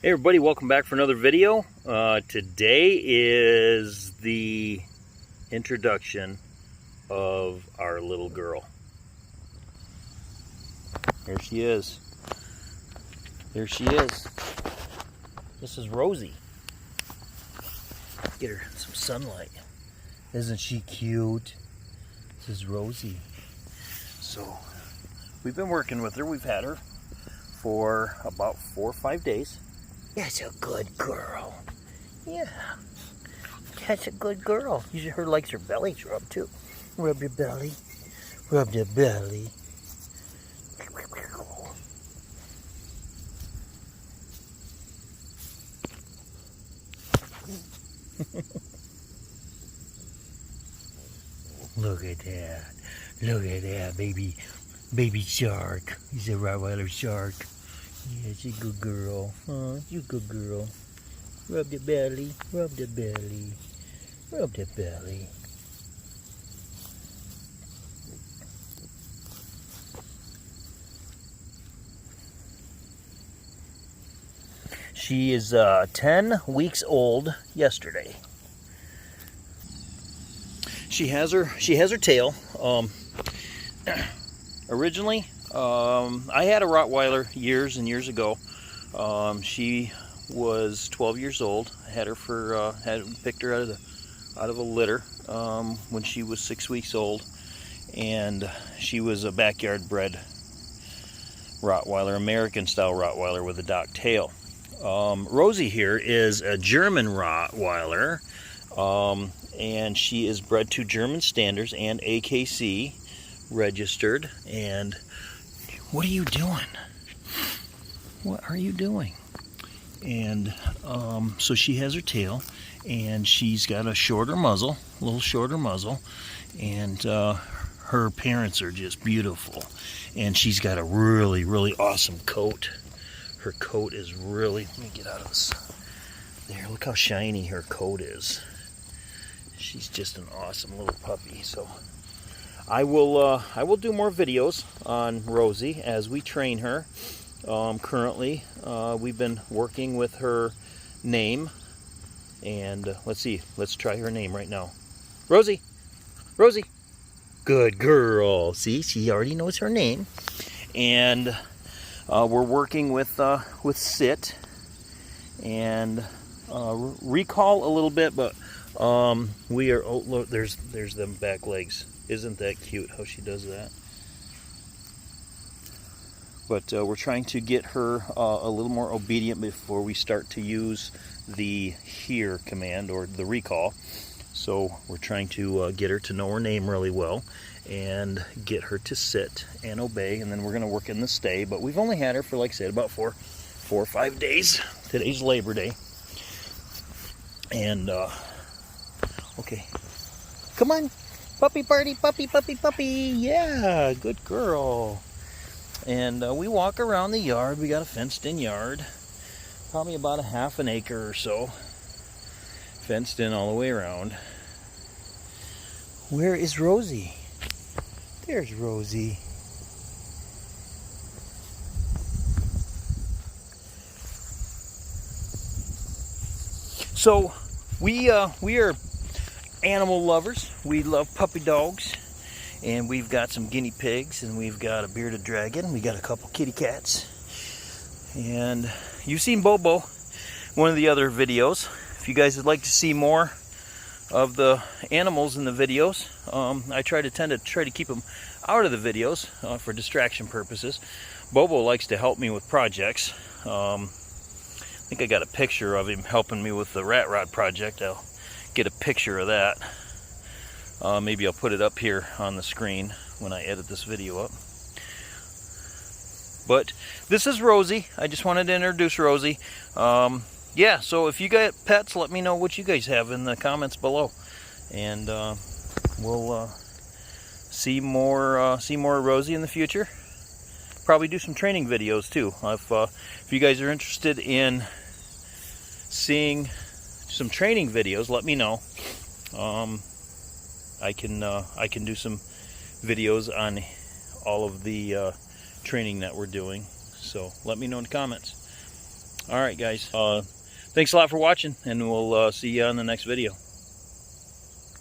Hey everybody, welcome back for another video. Today is the introduction of our little girl. Here she is. There she is. This is Rosie. Get her some sunlight. Isn't she cute? This is Rosie. So, we've been working with her. We've had her for about 4 or 5 days. That's a good girl. Yeah. That's a good girl. Usually her likes her belly rub too. Rub your belly. Rub your belly. Look at that. Look at that, baby shark. He's a Rottweiler shark. Yeah, she's a good girl. Oh, you good girl. Rub the belly, rub the belly, rub the belly. She is 10 weeks old yesterday. She has her tail. Originally, I had a Rottweiler years and years ago. She was 12 years old. I had her for picked her out of a litter when she was 6 weeks old, and she was a backyard bred Rottweiler, American style Rottweiler with a dock tail. Rosie here is a German Rottweiler, and she is bred to German standards and AKC registered. And what are you doing? What are you doing? And so she has her tail, and she's got a shorter muzzle, a little shorter muzzle, and her parents are just beautiful. And she's got a really, really awesome coat. Her coat is really, let me get out of this. There, look how shiny her coat is. She's just an awesome little puppy. So I will do more videos on Rosie as we train her. Currently, we've been working with her name, and let's try her name right now. Rosie, Rosie, good girl. See, she already knows her name, and we're working with sit and recall a little bit, but we are. Oh, look, there's them back legs. Isn't that cute how she does that? But we're trying to get her a little more obedient before we start to use the here command or the recall. So we're trying to get her to know her name really well and get her to sit and obey, and then we're going to work in the stay. But we've only had her for, like I said, about four or 5 days. Today's Labor Day. And, okay. Come on. Puppy party, puppy, puppy, puppy. Yeah, good girl. And we walk around the yard. We got a fenced-in yard. Probably about a half an acre or so. Fenced in all the way around. Where is Rosie? There's Rosie. So we are animal lovers. We love puppy dogs, and we've got some guinea pigs, and we've got a bearded dragon. We got a couple kitty cats, and you've seen Bobo one of the other videos. If you guys would like to see more of the animals in the videos, I tend to try to keep them out of the videos for distraction purposes. Bobo likes to help me with projects. I think I got a picture of him helping me with the rat rod project. I'll get a picture of that. Maybe I'll put it up here on the screen when I edit this video up. But this is Rosie. I just wanted to introduce Rosie. Yeah, so if you got pets, let me know what you guys have in the comments below, and we'll see more of Rosie in the future. Probably do some training videos too. If you guys are interested in seeing some training videos, let me know. I can do some videos on all of the training that we're doing. So let me know in the comments. All right, guys. Thanks a lot for watching, and we'll see you on the next video.